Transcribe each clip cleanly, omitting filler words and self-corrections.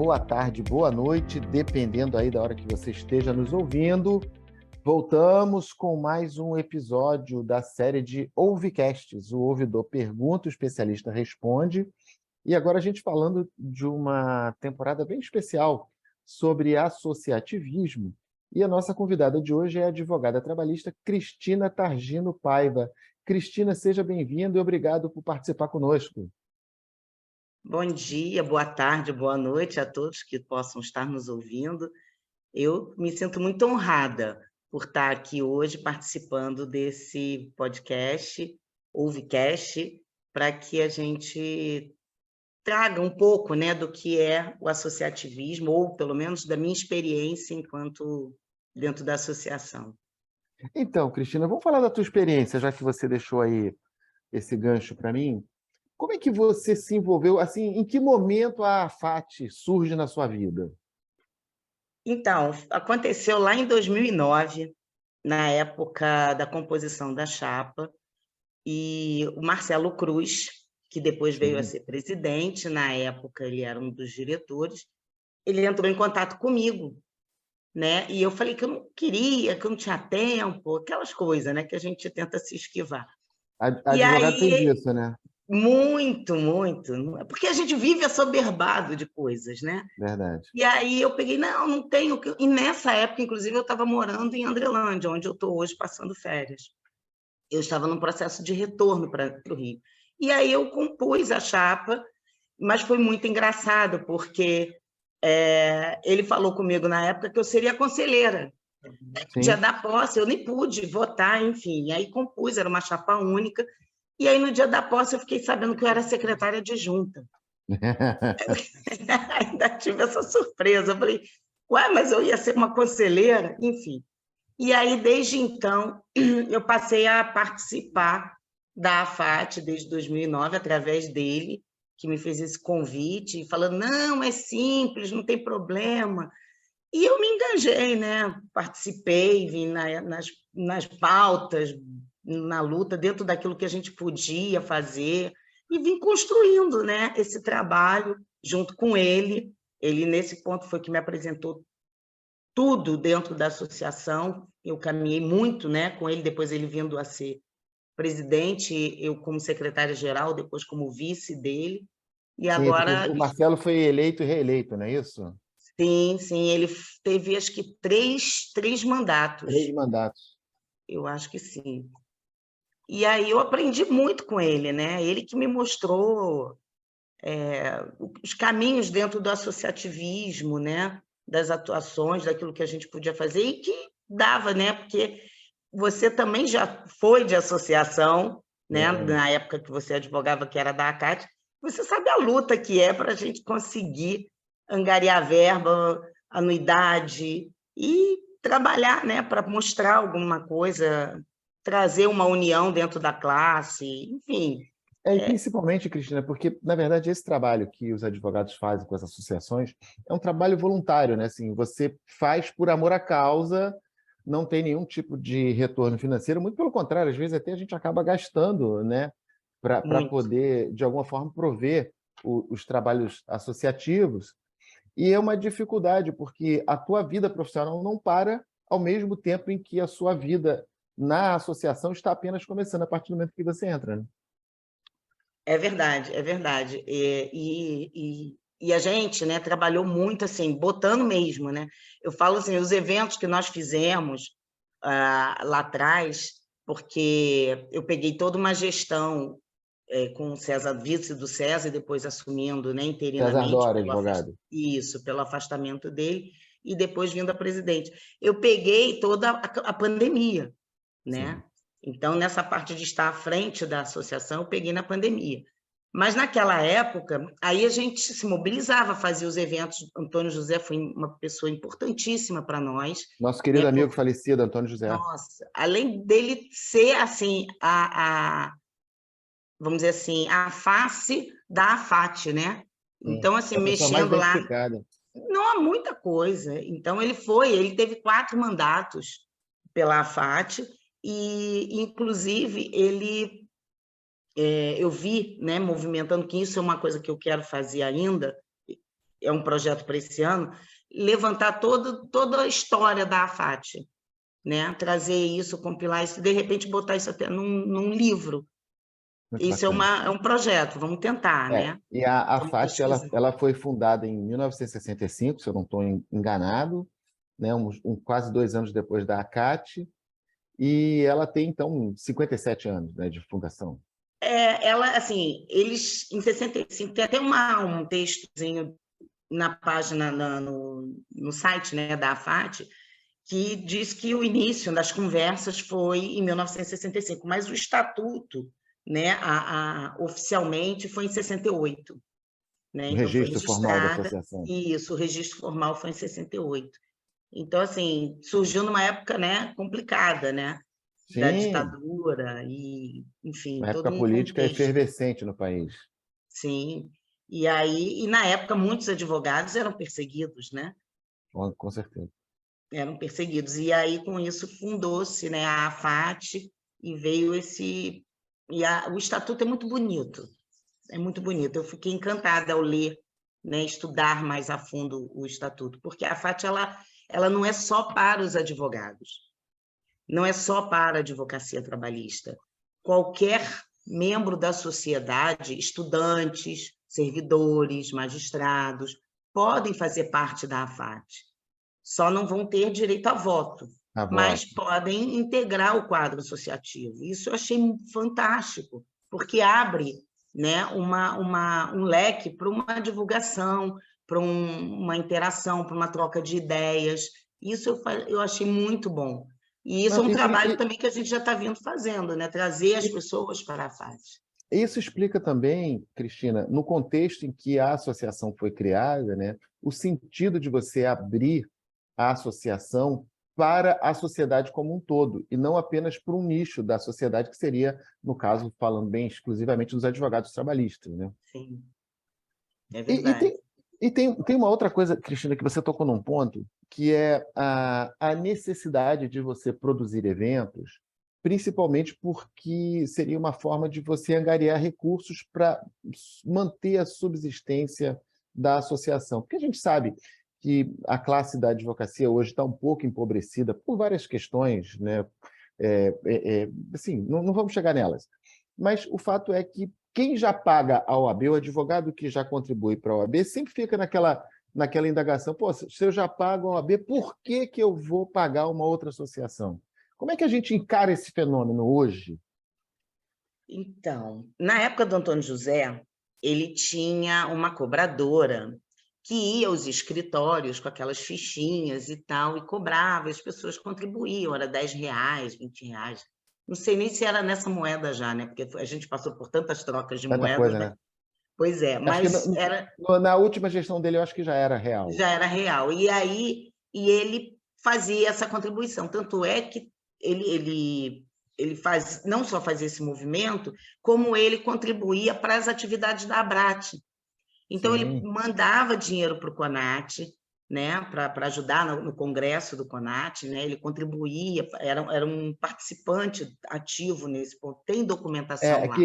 boa tarde, boa noite, dependendo aí da hora que você esteja nos ouvindo. Voltamos com mais um episódio da série de Ouvicasts. O ouvidor pergunta, o especialista responde. E agora a gente falando de uma temporada bem especial sobre associativismo. E a nossa convidada de hoje é a advogada trabalhista Cristina Targino Paiva. Cristina, seja bem-vinda e obrigado por participar conosco. Bom dia, boa tarde, boa noite a todos que possam estar nos ouvindo. Eu me sinto muito honrada por estar aqui hoje participando desse podcast, Ouvicast, para que a gente traga um pouco, né, do que é o associativismo, ou pelo menos da minha experiência enquanto dentro da associação. Então, Cristina, vamos falar da tua experiência, já que você deixou aí esse gancho para mim. Como é que você se envolveu, assim, em que momento a AFAT surge na sua vida? Então, aconteceu lá em 2009, na época da composição da chapa, e o Marcelo Cruz, que depois veio a Sim. ser presidente, na época ele era um dos diretores, ele entrou em contato comigo, né? E eu falei que eu não queria, que eu não tinha tempo, aquelas coisas, né, que a gente tenta se esquivar. E Advogado tem aí, disso, né? muito, muito, porque a gente vive assoberbado de coisas, né? Verdade. E aí eu peguei, não tenho. E nessa época, inclusive, eu estava morando em Andrelândia, onde eu estou hoje passando férias. Eu estava num processo de retorno para o Rio. E aí eu compus a chapa, mas foi muito engraçado, porque ele falou comigo na época que eu seria conselheira. Dia Sim. da posse, eu nem pude votar, enfim. E aí compus, era uma chapa única. E aí, no dia da posse, eu fiquei sabendo que eu era secretária adjunta. Ainda tive essa surpresa. Eu falei, ué, mas eu ia ser uma conselheira? Enfim. E aí, desde então, eu passei a participar da AFAT desde 2009, através dele, que me fez esse convite, falando, não, é simples, não tem problema. E eu me engajei, né? Participei, vim nas pautas, na luta, dentro daquilo que a gente podia fazer, e vim construindo, né, esse trabalho junto com ele. Ele, nesse ponto, foi que me apresentou tudo dentro da associação. Eu caminhei muito, né, com ele, depois ele vindo a ser presidente, eu como secretária-geral, depois como vice dele. E Sim, porque agora, o Marcelo foi eleito e reeleito, não é isso? sim, ele teve acho que três mandatos, 3 mandatos. eu acho que sim. E aí eu aprendi muito com ele, né? Ele que me mostrou os caminhos dentro do associativismo, né? Das atuações, daquilo que a gente podia fazer e que dava, né? Porque você também já foi de associação, né? Na época que você advogava, que era da ACAT, você sabe a luta que é para a gente conseguir angariar verba, anuidade e trabalhar, né? Para mostrar alguma coisa, trazer uma união dentro da classe, enfim. E principalmente, Cristina, porque, na verdade, esse trabalho que os advogados fazem com as associações é um trabalho voluntário, né? Assim, você faz por amor à causa, não tem nenhum tipo de retorno financeiro, muito pelo contrário, às vezes até a gente acaba gastando, né? Para Muito. poder, de alguma forma, prover os trabalhos associativos. E é uma dificuldade, porque a tua vida profissional não para ao mesmo tempo em que a sua vida na associação está apenas começando, a partir do momento que você entra, né? É verdade, é verdade. E a gente, né, trabalhou muito assim, botando mesmo, né? Eu falo assim, os eventos que nós fizemos lá atrás, porque eu peguei toda uma gestão com o César, vice do César, e depois assumindo, né, César interinamente Dória, advogado. pelo afastamento dele, e depois vindo a presidente. Eu peguei toda a pandemia, Sim. né? Então, nessa parte de estar à frente da associação, eu peguei na pandemia. Mas, naquela época, aí a gente se mobilizava, fazia os eventos. Antônio José foi uma pessoa importantíssima para nós. Nosso Né? querido amigo falecido, Antônio José. Nossa, além dele ser, assim, vamos dizer assim, a face da AFAT, né? Sim. Então, assim, A pessoa mais mexendo lá, identificada. não há muita coisa. Então, ele teve 4 mandatos pela AFAT, e, inclusive, eu vi, né, movimentando, que isso é uma coisa que eu quero fazer ainda, é um projeto para esse ano, levantar toda a história da AFAT, né? Trazer isso, compilar isso, de repente botar isso até num livro. Muito Isso bacana. é um projeto, vamos tentar, né? E a Vamos FAT pesquisar. ela foi fundada em 1965, se eu não estou enganado, né? Quase 2 anos depois da ACAT, e ela tem, então, 57 anos, né, de fundação. Ela, assim, eles, em 65, tem até um textozinho na página, no site, né, da AFAT, que diz que o início das conversas foi em 1965, mas o estatuto, né, oficialmente foi em 68, né? O Então foi registro formal da registrada, associação. e isso, o registro formal foi em 68. Então, assim, surgiu numa época, né, complicada, né, da Sim, ditadura e, enfim, uma época todo um política contexto. efervescente no país. Sim. E aí, e na época muitos advogados eram perseguidos, né? Com certeza. Eram perseguidos. E aí, com isso, fundou-se, né, a AFAT e veio esse. O estatuto é muito bonito, é muito bonito. Eu fiquei encantada ao ler, né, estudar mais a fundo o estatuto, porque a AFAT ela não é só para os advogados, não é só para a advocacia trabalhista. Qualquer membro da sociedade, estudantes, servidores, magistrados, podem fazer parte da AFAT. Só não vão ter direito a voto, A mas voto. podem integrar o quadro associativo. Isso eu achei fantástico, porque abre, né, um leque para uma divulgação, para uma interação, para uma troca de ideias. Isso eu achei muito bom. E isso é Não, um trabalho também que a gente já está vindo fazendo, né? Trazer as pessoas para a FAT. isso explica também, Cristina, no contexto em que a associação foi criada, né, o sentido de você abrir a associação para a sociedade como um todo, e não apenas para um nicho da sociedade, que seria, no caso, falando bem exclusivamente dos advogados trabalhistas, né? Sim, é E, e verdade. tem, tem uma outra coisa, Cristina, que você tocou num ponto, que é a necessidade de você produzir eventos, principalmente porque seria uma forma de você angariar recursos para manter a subsistência da associação. Porque a gente sabe que a classe da advocacia hoje está um pouco empobrecida por várias questões, né? Assim, não vamos chegar nelas. Mas o fato é que quem já paga a OAB, o advogado que já contribui para a OAB, sempre fica naquela indagação: pô, se eu já pago a OAB, por que eu vou pagar uma outra associação? Como é que a gente encara esse fenômeno hoje? Então, na época do Antônio José, ele tinha uma cobradora que ia aos escritórios com aquelas fichinhas e tal, e cobrava, as pessoas contribuíam, era R$ 10, R$ 20. Não sei nem se era nessa moeda já, né? Porque a gente passou por tantas trocas de Tanta moedas, coisa, né? né? Pois é, Acho que mas na última gestão dele, eu acho que já era real. já era real. E aí ele fazia essa contribuição. Tanto é que ele não só fazia esse movimento, como ele contribuía para as atividades da Abrat. Então, ele Sim. mandava dinheiro para o CONAT, né, para ajudar no congresso do CONAT, né, ele contribuía, era um participante ativo nesse ponto, tem documentação lá.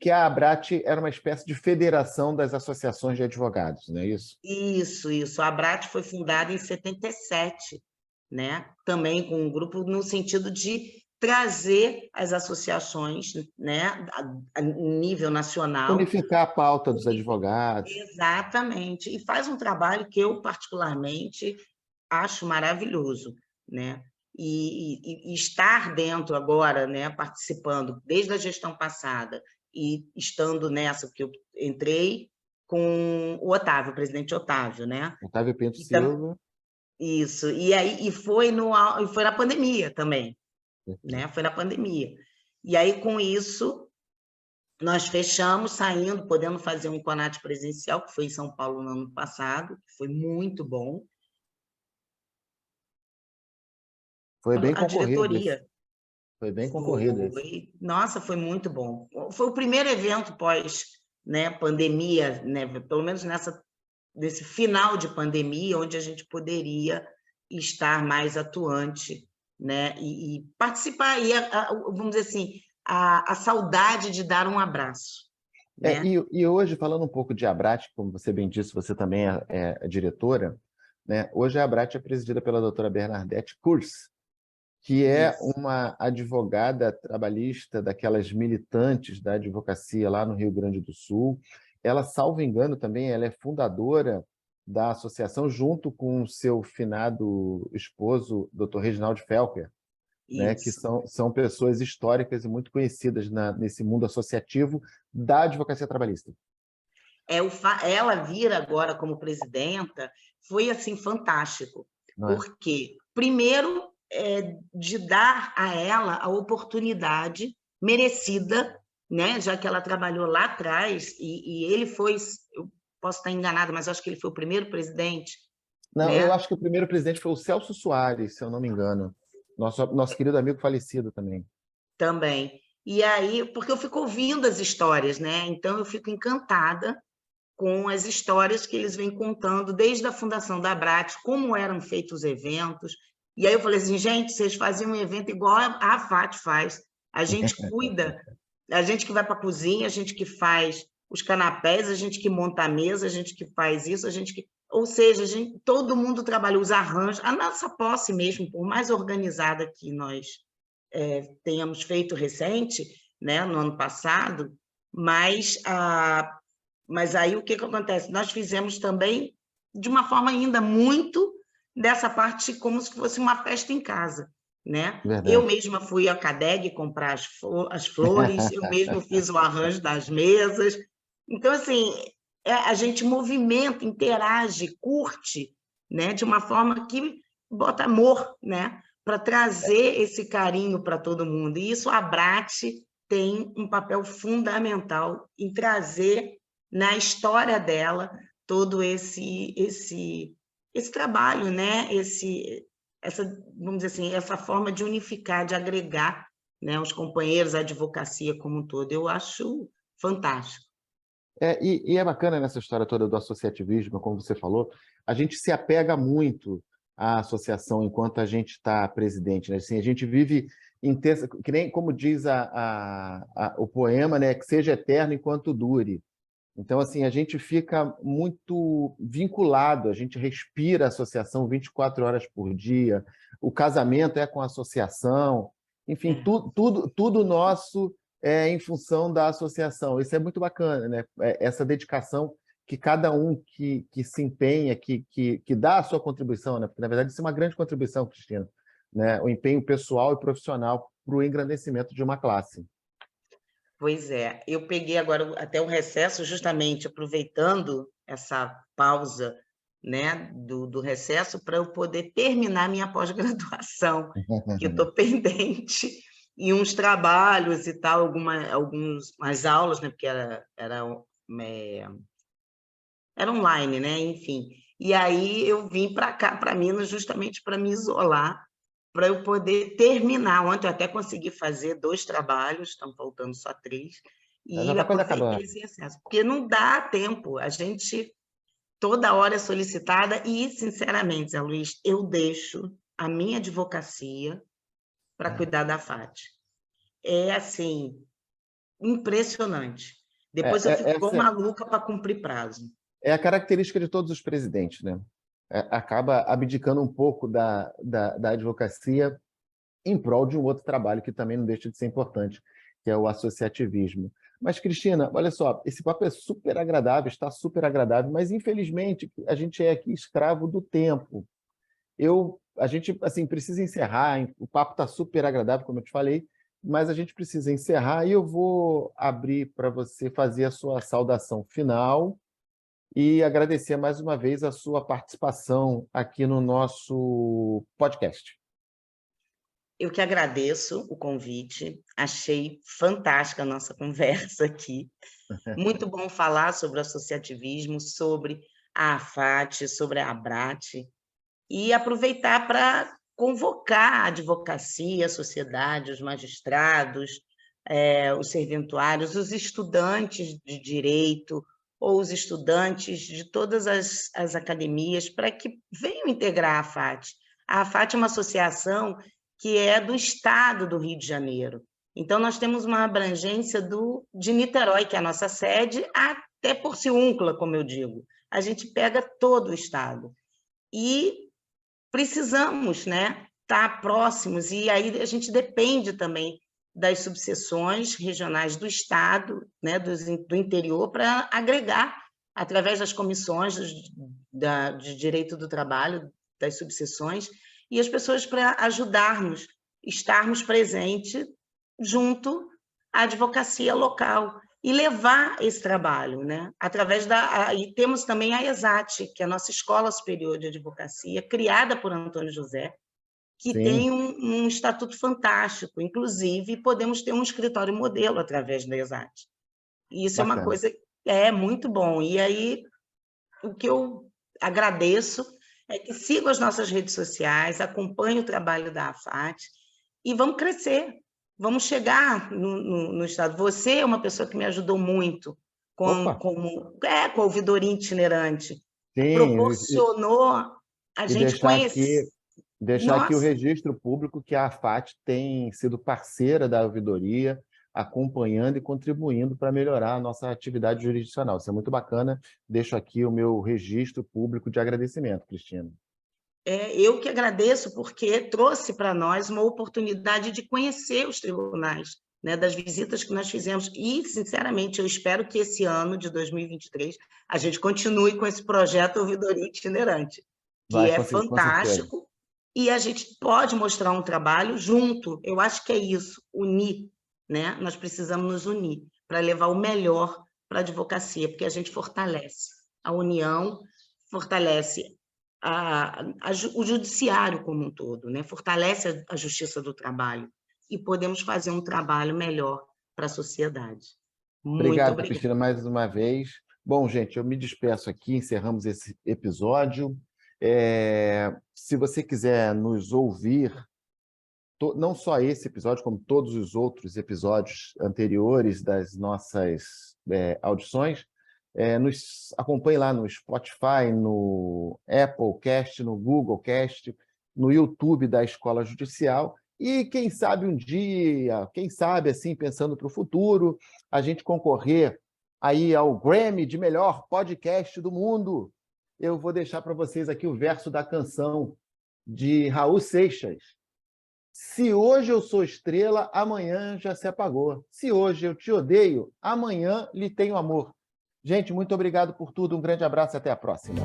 Que a ABRAT era uma espécie de federação das associações de advogados, não é isso? Isso. A Abrat foi fundada em 77, né, também com um grupo no sentido de trazer as associações, né, a nível nacional. Unificar a pauta dos advogados. Exatamente, e faz um trabalho que eu particularmente acho maravilhoso, né? E estar dentro agora, né, participando desde a gestão passada e estando nessa, porque eu entrei com o Otávio, o presidente Otávio, né? Otávio Pinto E Silva. isso, e foi na pandemia também, né? Foi na pandemia. E aí, com isso, nós fechamos, saindo, podendo fazer um CONAT presencial, que foi em São Paulo no ano passado, que foi muito bom. Foi bem A concorrido esse. diretoria Foi bem concorrido esse. nossa, foi muito bom. Foi o primeiro evento pós, né, pandemia, né, pelo menos nesse final de pandemia, onde a gente poderia estar mais atuante, né, e participar. E vamos dizer assim, a saudade de dar um abraço. né? E hoje, falando um pouco de Abrat, como você bem disse, você também é diretora, né? Hoje a Abrat é presidida pela doutora Bernadette Kurz, que é Isso. uma advogada trabalhista daquelas militantes da advocacia lá no Rio Grande do Sul. Ela, salvo engano, também ela é fundadora da associação, junto com o seu finado esposo, Dr. Reginaldo Felker, né, que Isso. são pessoas históricas e muito conhecidas nesse mundo associativo da advocacia trabalhista. Ela vir agora como presidenta foi assim fantástico, Não é? porque primeiro de dar a ela a oportunidade merecida, né? Já que ela trabalhou lá atrás e ele foi, eu posso estar enganada, mas acho que ele foi o primeiro presidente, Não, eu né? acho que o primeiro presidente foi o Celso Soares, se eu não me engano. Nosso querido amigo falecido também. Também. E aí, porque eu fico ouvindo as histórias, né? Então eu fico encantada com as histórias que eles vêm contando desde a fundação da Abrat, como eram feitos os eventos. E aí eu falei assim, gente, vocês faziam um evento igual a FAT faz. A gente cuida, a gente que vai para a cozinha, a gente que faz os canapés, a gente que monta a mesa, a gente que faz isso, a gente que... Ou seja, todo mundo trabalha os arranjos. A nossa posse mesmo, por mais organizada que nós tenhamos feito recente, né, no ano passado, mas aí o que acontece? Nós fizemos também de uma forma ainda muito dessa parte como se fosse uma festa em casa, né? Eu Verdade. mesma fui à CADEG comprar as flores, eu mesma fiz o arranjo das mesas. Então, assim, a gente movimenta, interage, curte, né? De uma forma que bota amor, né? Para trazer esse carinho para todo mundo. E isso a Abrat tem um papel fundamental em trazer na história dela todo esse trabalho, né? Essa, vamos dizer assim, essa forma de unificar, de agregar, né, os companheiros, a advocacia como um todo. Eu acho fantástico. E é bacana nessa história toda do associativismo, como você falou, a gente se apega muito à associação enquanto a gente está presidente, né? Assim, a gente vive intensa, que nem como diz o poema, né? Que seja eterno enquanto dure. Então, assim, a gente fica muito vinculado, a gente respira a associação 24 horas por dia, o casamento é com a associação, enfim, É. tudo nosso é em função da associação. Isso é muito bacana, né? Essa dedicação que cada um que se empenha, que dá a sua contribuição, né? Porque, na verdade, isso é uma grande contribuição, Cristina, né? O empenho pessoal e profissional para o engrandecimento de uma classe. Pois é, eu peguei agora até o recesso, justamente aproveitando essa pausa, né, do recesso, para eu poder terminar minha pós-graduação, que eu estou pendente, e uns trabalhos e tal, algumas aulas, né, porque era online, né, enfim. E aí eu vim para cá, para Minas, justamente para me isolar, para eu poder terminar. Ontem eu até consegui fazer 2 trabalhos, estão faltando só 3, Já e está quase aproveitei acabando. esse acesso, porque não dá tempo, a gente toda hora é solicitada e, sinceramente, Zé Luiz, eu deixo a minha advocacia para cuidar da FAT. É, assim, impressionante. Depois eu fico igual Essa maluca para cumprir prazo. é a característica de todos os presidentes, né? Acaba abdicando um pouco da advocacia em prol de um outro trabalho que também não deixa de ser importante, que é o associativismo. Mas, Cristina, olha só, esse papo é super agradável, está super agradável, mas, infelizmente, a gente é aqui escravo do tempo. A gente assim, precisa encerrar, o papo está super agradável, como eu te falei, mas a gente precisa encerrar e eu vou abrir para você fazer a sua saudação final e agradecer mais uma vez a sua participação aqui no nosso podcast. Eu que agradeço o convite, achei fantástica a nossa conversa aqui. Muito bom falar sobre o associativismo, sobre a AFAT, sobre a Abrat, e aproveitar para convocar a advocacia, a sociedade, os magistrados, os serventuários, os estudantes de direito ou os estudantes de todas as academias para que venham integrar a AFAT. A AFAT é uma associação que é do Estado do Rio de Janeiro. Então, nós temos uma abrangência de Niterói, que é a nossa sede, até Porciúncula, como eu digo. A gente pega todo o estado. E precisamos, né, estar próximos, e aí a gente depende também das subseções regionais do estado, né, do interior, para agregar, através das comissões de direito do trabalho, das subseções, e as pessoas para ajudarmos, estarmos presentes junto à advocacia local e levar esse trabalho, né? Através e temos também a ESAT, que é a nossa Escola Superior de Advocacia, criada por Antônio José, que Sim, tem um estatuto fantástico, inclusive podemos ter um escritório modelo através da ESAT. E isso é uma bacana. coisa muito bom. E aí, o que eu agradeço é que sigam as nossas redes sociais, acompanhem o trabalho da AFAT e vamos crescer, vamos chegar no Estado. Você é uma pessoa que me ajudou muito com Opa, a ouvidoria itinerante. sim, Proporcionou a e gente conhecer. deixar aqui o Nossa, registro público que a AFAT tem sido parceira da ouvidoria, acompanhando e contribuindo para melhorar a nossa atividade jurisdicional. Isso é muito bacana. Deixo aqui o meu registro público de agradecimento, Cristina. eu que agradeço, porque trouxe para nós uma oportunidade de conhecer os tribunais, né, das visitas que nós fizemos. E, sinceramente, eu espero que esse ano de 2023 a gente continue com esse projeto Ouvidoria Itinerante, que Vai é conseguir, com certeza. fantástico, e a gente pode mostrar um trabalho junto. Eu acho que é isso, unir, né? Nós precisamos nos unir para levar o melhor para a advocacia, porque a gente fortalece a união, fortalece o judiciário como um todo, né? Fortalece a justiça do trabalho e podemos fazer um trabalho melhor para a sociedade. Muito Obrigado, obrigada. Cristina, mais uma vez. Bom, gente, eu me despeço aqui, encerramos esse episódio. Se você quiser nos ouvir, não só esse episódio, como todos os outros episódios anteriores das nossas audições, nos acompanhe lá no Spotify, no Apple Cast, no Google Cast, no YouTube da Escola Judicial. E quem sabe um dia, quem sabe, assim, pensando para o futuro, a gente concorrer aí ao Grammy de melhor podcast do mundo. Eu vou deixar para vocês aqui o verso da canção de Raul Seixas. Se hoje eu sou estrela, amanhã já se apagou. Se hoje eu te odeio, amanhã lhe tenho amor. Gente, muito obrigado por tudo. Um grande abraço e até a próxima.